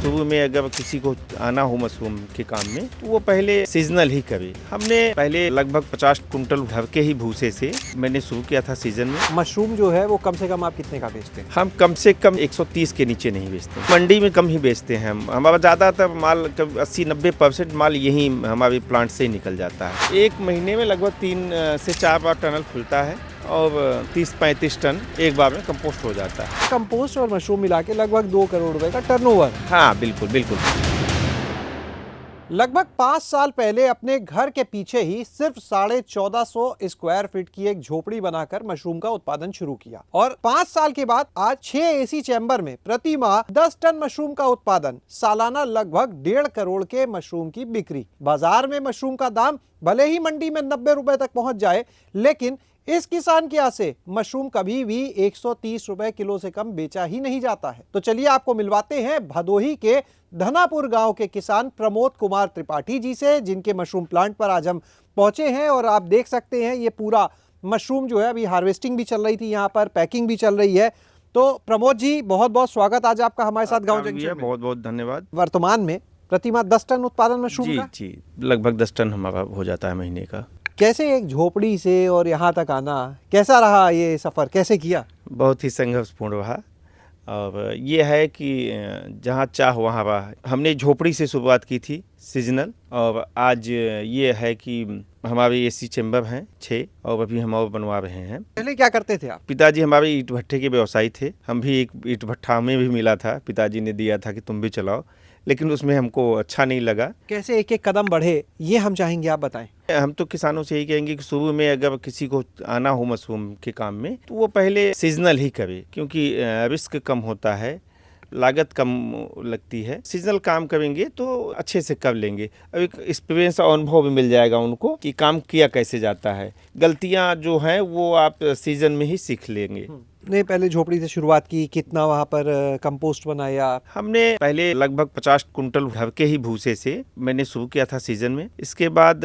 शुरू में अगर किसी को आना हो मशरूम के काम में तो वो पहले सीजनल ही करे। हमने पहले लगभग 50 कुंटल भर के ही भूसे से मैंने शुरू किया था सीजन में। मशरूम जो है वो कम से कम आप कितने का बेचते हैं? हम कम से कम 130 के नीचे नहीं बेचते, मंडी में कम ही बेचते हैं। हमारा ज़्यादातर माल 80-90% माल यही हमारे प्लांट से ही निकल जाता है। एक महीने में लगभग 3 से 4 बार टनल खुलता है और 30-35 टन एक बार में कंपोस्ट हो जाता है। कंपोस्ट और मशरूम मिला के लगभग 2 करोड़ रुपए का टर्नओवर। हाँ बिल्कुल बिल्कुल। लगभग 5 साल पहले अपने घर के पीछे ही सिर्फ 1450 स्क्वायर फीट की एक झोपड़ी बनाकर मशरूम का उत्पादन शुरू किया और 5 साल के बाद आज 6 एसी चैम्बर में प्रति माह 10 टन मशरूम का उत्पादन, सालाना लगभग 1.5 करोड़ के मशरूम की बिक्री। बाजार में मशरूम का दाम भले ही मंडी में 90 रुपए तक पहुंच जाए, लेकिन इस किसान की आस से मशरूम कभी भी 130 रुपए किलो से कम बेचा ही नहीं जाता है। तो चलिए आपको मिलवाते हैं भदोही के धनापुर गांव के किसान प्रमोद कुमार त्रिपाठी जी से, जिनके मशरूम प्लांट पर आज हम पहुंचे हैं। और आप देख सकते हैं ये पूरा मशरूम जो है अभी हार्वेस्टिंग भी चल रही थी, यहाँ पर पैकिंग भी चल रही है। तो प्रमोद जी, बहुत बहुत स्वागत आज आपका हमारे साथ गाँव जंक्शन में। बहुत बहुत धन्यवाद। वर्तमान में प्रतिमाह 10 टन उत्पादन मशरूम का? जी, लगभग 10 टन हमारा हो जाता है महीने का। कैसे एक झोपड़ी से और यहाँ तक आना, कैसा रहा ये सफ़र, कैसे किया? बहुत ही संघर्षपूर्ण रहा। और ये है कि जहाँ चाह वहाँ रहा। हमने झोपड़ी से शुरुआत की थी सीजनल, और आज ये है कि हमारे एसी चैम्बर हैं 6 और अभी हम और बनवा रहे हैं। पहले क्या करते थे आप? पिताजी हमारे ईंट भट्ठे के व्यवसायी थे। हम भी एक ईंट भट्ठा में भी मिला था, पिताजी ने दिया था कि तुम भी चलाओ, लेकिन उसमें हमको अच्छा नहीं लगा। कैसे एक एक कदम बढ़े ये हम चाहेंगे आप बताएं। हम तो किसानों से यही कहेंगे कि शुरू में अगर किसी को आना हो मशरूम के काम में तो वो पहले सीजनल ही करे, क्योंकि रिस्क कम होता है, लागत कम लगती है। सीजनल काम करेंगे तो अच्छे से कर लेंगे। अब एक एक्सपीरियंस और अनुभव भी मिल जाएगा उनको कि काम किया कैसे जाता है। गलतियां जो हैं वो आप सीजन में ही सीख लेंगे। ने पहले झोपड़ी से शुरुआत की, कितना वहाँ पर कंपोस्ट बनाया? हमने पहले लगभग 50 कुंटल भर के ही भूसे से मैंने शुरू किया था सीजन में। इसके बाद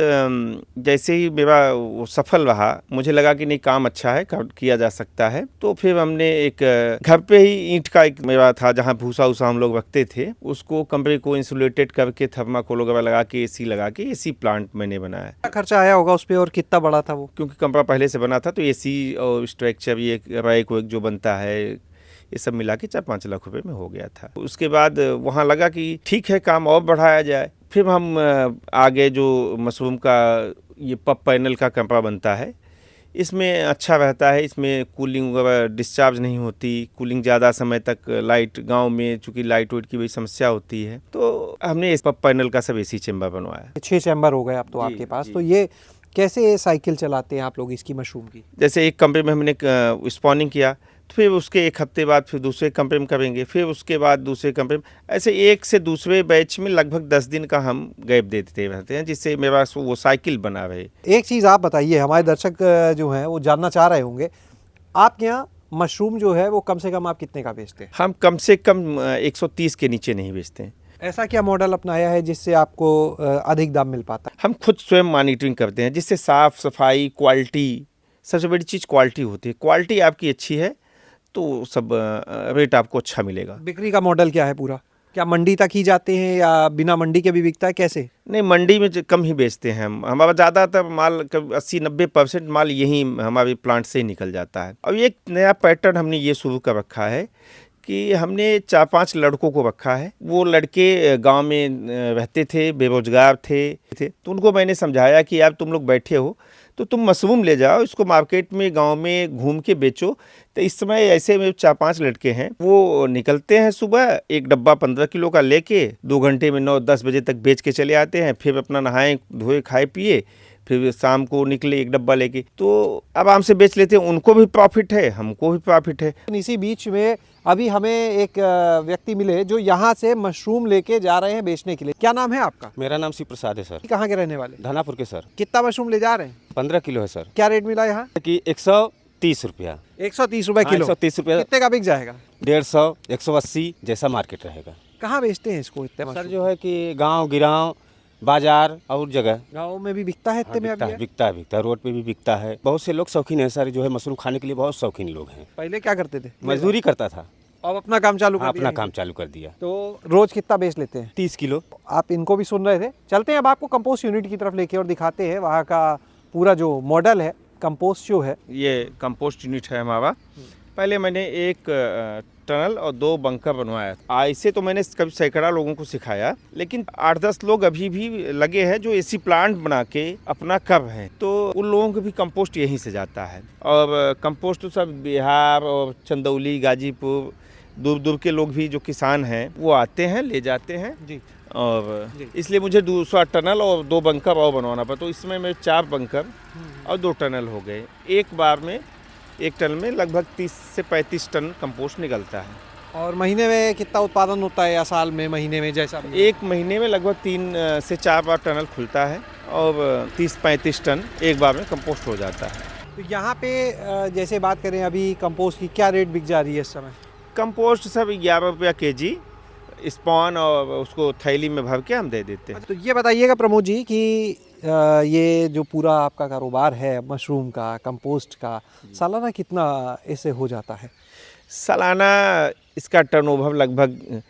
जैसे ही मेरा वो सफल रहा, मुझे लगा कि नहीं काम अच्छा है, किया जा सकता है। तो फिर हमने एक घर पे ही ईंट का एक मेरा था जहाँ भूसा उसा हम लोग रखते थे, उसको कमरे को इंसुलेटेड करके थर्माकोल वगैरह लगा के एसी लगा के एसी प्लांट मैंने बनाया। क्या खर्चा आया होगा उस पर और कितना बड़ा था वो? क्योंकि कमरा पहले से बना था तो एसी और स्ट्रक्चर ये रैक जो बनता है ये सब मिला के 4-5 लाख रुपए में हो गया था। उसके बाद वहाँ लगा कि ठीक है काम और बढ़ाया जाए। फिर हम आगे जो मशरूम का ये पप पैनल का कमरा बनता है, इसमें अच्छा रहता है, इसमें कूलिंग वगैरह डिस्चार्ज नहीं होती, कूलिंग ज़्यादा समय तक लाइट, गांव में चूँकि लाइट वाइट की बड़ी समस्या होती है, तो हमने इस पप पैनल का सब एसी चैम्बर बनवाया। 6 चैम्बर हो गए अब तो आपके पास। तो ये कैसे साइकिल चलाते हैं आप लोग इसकी मशरूम की? जैसे एक कमरे में हमने स्पॉनिंग किया, तो फिर उसके एक हफ्ते बाद फिर दूसरे कमरे में करेंगे, फिर उसके बाद दूसरे कमरे में, ऐसे एक से दूसरे बैच में लगभग 10 दिन का हम गैप देते रहते हैं, जिससे मेरे पास वो साइकिल बना रहे। एक चीज़ आप बताइए, हमारे दर्शक जो हैं वो जानना चाह रहे होंगे, आपके यहाँ मशरूम जो है वो कम से कम आप कितने का बेचते हैं? हम कम से कम 130 के नीचे नहीं बेचते हैं। ऐसा क्या मॉडल अपनाया है जिससे आपको अधिक दाम मिल पाता है? हम खुद स्वयं मॉनिटरिंग करते हैं, जिससे साफ सफाई, क्वालिटी, सबसे बड़ी चीज़ क्वालिटी होती है। क्वालिटी आपकी अच्छी है तो सब रेट आपको अच्छा मिलेगा। बिक्री का मॉडल क्या है पूरा? क्या मंडी तक ही जाते हैं या बिना मंडी के भी बिकता है, कैसे? नहीं, मंडी में कम ही बेचते हैं हम। हमारा ज़्यादातर माल 80-90% माल यही हमारे प्लांट से ही निकल जाता है। अब एक नया पैटर्न हमने ये शुरू कर रखा है कि हमने 4-5 लड़कों को रखा है। वो लड़के गांव में रहते थे, बेरोजगार थे, तो उनको मैंने समझाया कि यार तुम लोग बैठे हो तो तुम मशरूम ले जाओ, इसको मार्केट में गांव में घूम के बेचो। तो इस समय ऐसे में 4-5 लड़के हैं, वो निकलते हैं सुबह एक डब्बा 15 किलो का लेके 2 घंटे में 9-10 बजे तक बेच के चले आते हैं। फिर अपना नहाए धोए खाए पिए, फिर शाम को निकले एक डब्बा लेके, तो आराम से बेच लेते हैं। उनको भी प्रॉफिट है, हमको भी प्रॉफिट है। इसी बीच में अभी हमें एक व्यक्ति मिले जो यहाँ से मशरूम लेके जा रहे हैं बेचने के लिए। क्या नाम है आपका? मेरा नाम शिव प्रसाद है सर। कहाँ के रहने वाले? धनापुर के सर। कितना मशरूम ले जा रहे हैं? 15 किलो है सर। क्या रेट मिला यहाँ? कि 130 रुपया। 130 रुपए किलो? 130 रुपया। कितने का बिक जाएगा? 150, 180 जैसा मार्केट रहेगा। कहाँ बेचते हैं इसको इतने सर मशरूम? जो है कि गांव गिराव बाजार और जगह गाँव में भी बिकता है इतने में? बिकता है, बिकता है, रोड पे भी बिकता है। बहुत से लोग शौकीन है सर, जो है मशरूम खाने के लिए बहुत शौकीन लोग हैं। पहले क्या करते थे? मजदूरी करता था, अब अपना काम चालू कर हाँ, दिया अपना है। काम चालू कर दिया। तो रोज कितना बेच लेते हैं? 30 किलो। आप इनको भी सुन रहे थे। चलते हैं अब आपको कंपोस्ट यूनिट की तरफ लेके और दिखाते हैं वहाँ का पूरा जो मॉडल है कंपोस्ट जो है। ये कंपोस्ट यूनिट है हमारा। पहले मैंने एक टनल और 2 बंकर बनवाया था। ऐसे तो मैंने कभी सैकड़ा लोगों को सिखाया, लेकिन 8-10 लोग अभी भी लगे हैं जो एसी प्लांट बना के अपना कब है, तो उन लोगों को भी कंपोस्ट यहीं से जाता है। और कंपोस्ट तो सब बिहार और चंदौली, गाजीपुर, दूर दूर के लोग भी जो किसान हैं वो आते हैं, ले जाते हैं। जी। और जी। इसलिए मुझे 200 टनल और 2 बंकर और बनवाना पड़ा, तो इसमें मेरे 4 बंकर और 2 टनल हो गए। एक बार में एक टन में लगभग 30 से 35 टन कंपोस्ट निकलता है। और महीने में कितना उत्पादन होता है या साल में, महीने में जैसा भी? एक महीने में लगभग 3 से 4 बार टनल खुलता है और 30-35 टन एक बार में कंपोस्ट हो जाता है। तो यहाँ पे जैसे बात करें अभी कंपोस्ट की क्या रेट बिक जा रही है इस समय? कंपोस्ट सब 11 रुपया केजी स्पॉन, और उसको थैली में भर के हम दे देते हैं। तो ये बताइएगा प्रमोद जी कि ये जो पूरा आपका कारोबार है मशरूम का, कंपोस्ट का, सालाना कितना इससे हो जाता है? सालाना इसका टर्नओवर लगभग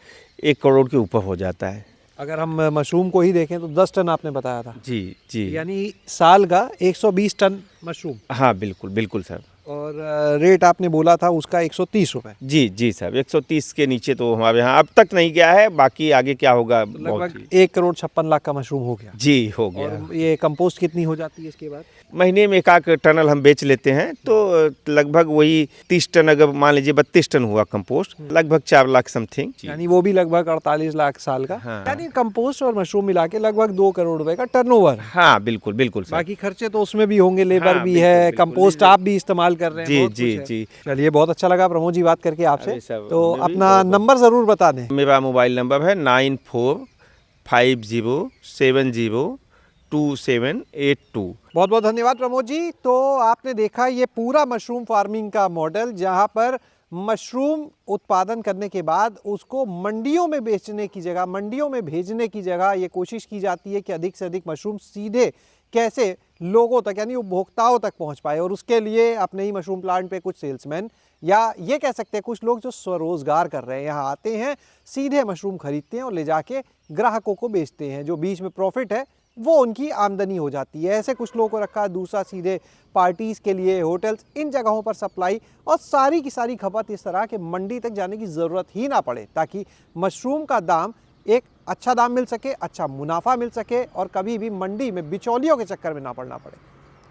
1 करोड़ के ऊपर हो जाता है। अगर हम मशरूम को ही देखें तो 10 टन आपने बताया था, जी जी। यानी साल का 120 टन मशरूम। हाँ बिल्कुल बिल्कुल सर। और रेट आपने बोला था उसका 130 रुपये। जी जी सर, 130 के नीचे तो हमारे यहाँ अब तक नहीं गया है, बाकी आगे क्या होगा। तो बहुत लगभग ही- 1,56,00,000 का मशरूम हो गया। जी हो गया। और ये कंपोस्ट कितनी हो जाती है इसके बाद? महीने में 1 टनल हम बेच लेते हैं, तो लगभग वही 30 टन, अगर मान लीजिए 32 टन हुआ कंपोस्ट, लगभग 4 लाख समथिंग। यानी वो भी लगभग 48 लाख साल का। हाँ। यानी कंपोस्ट और मशरूम मिला के लगभग 2 करोड़ रुपए का टर्नओवर है। हाँ बिल्कुल बिल्कुल सर। बाकी खर्चे तो उसमें भी होंगे, लेबर हाँ, भी बिल्कुल, है, बिल्कुल, कंपोस्ट बिल्कुल। आप भी इस्तेमाल कर रहे हैं, जी बहुत जी कुछ है। जी। चलिए, बहुत अच्छा लगा प्रमोद जी बात करके आपसे। अरे सब, तो हमें भी अपना बहुत- नंबर जरूर बता दें। मेरा मोबाइल नंबर है 9450702782। बहुत बहुत धन्यवाद प्रमोद जी। तो आपने देखा ये पूरा मशरूम फार्मिंग का मॉडल, जहां पर मशरूम उत्पादन करने के बाद उसको मंडियों में बेचने की जगह, मंडियों में भेजने की जगह ये कोशिश की जाती है कि अधिक से अधिक मशरूम सीधे कैसे लोगों तक यानी उपभोक्ताओं तक पहुंच पाए। और उसके लिए अपने ही मशरूम प्लांट पे कुछ सेल्समैन या ये कह सकते हैं कुछ लोग जो स्वरोजगार कर रहे हैं, यहाँ आते हैं, सीधे मशरूम खरीदते हैं और ले जाके ग्राहकों को बेचते हैं। जो बीच में प्रॉफिट है वो उनकी आमदनी हो जाती है। ऐसे कुछ लोगों को रखा है। दूसरा सीधे पार्टीज़ के लिए, होटल्स, इन जगहों पर सप्लाई, और सारी की सारी खपत इस तरह के मंडी तक जाने की ज़रूरत ही ना पड़े, ताकि मशरूम का दाम एक अच्छा दाम मिल सके, अच्छा मुनाफा मिल सके और कभी भी मंडी में बिचौलियों के चक्कर में ना पड़ना पड़े।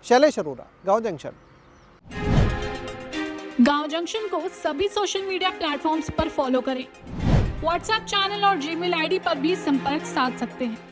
शैलेश अरोड़ा, गांव जंक्शन। गांव जंक्शन को सभी सोशल मीडिया प्लेटफॉर्म्स पर फॉलो करें। व्हाट्सएप चैनल और जीमेल आईडी पर भी संपर्क साध सकते हैं।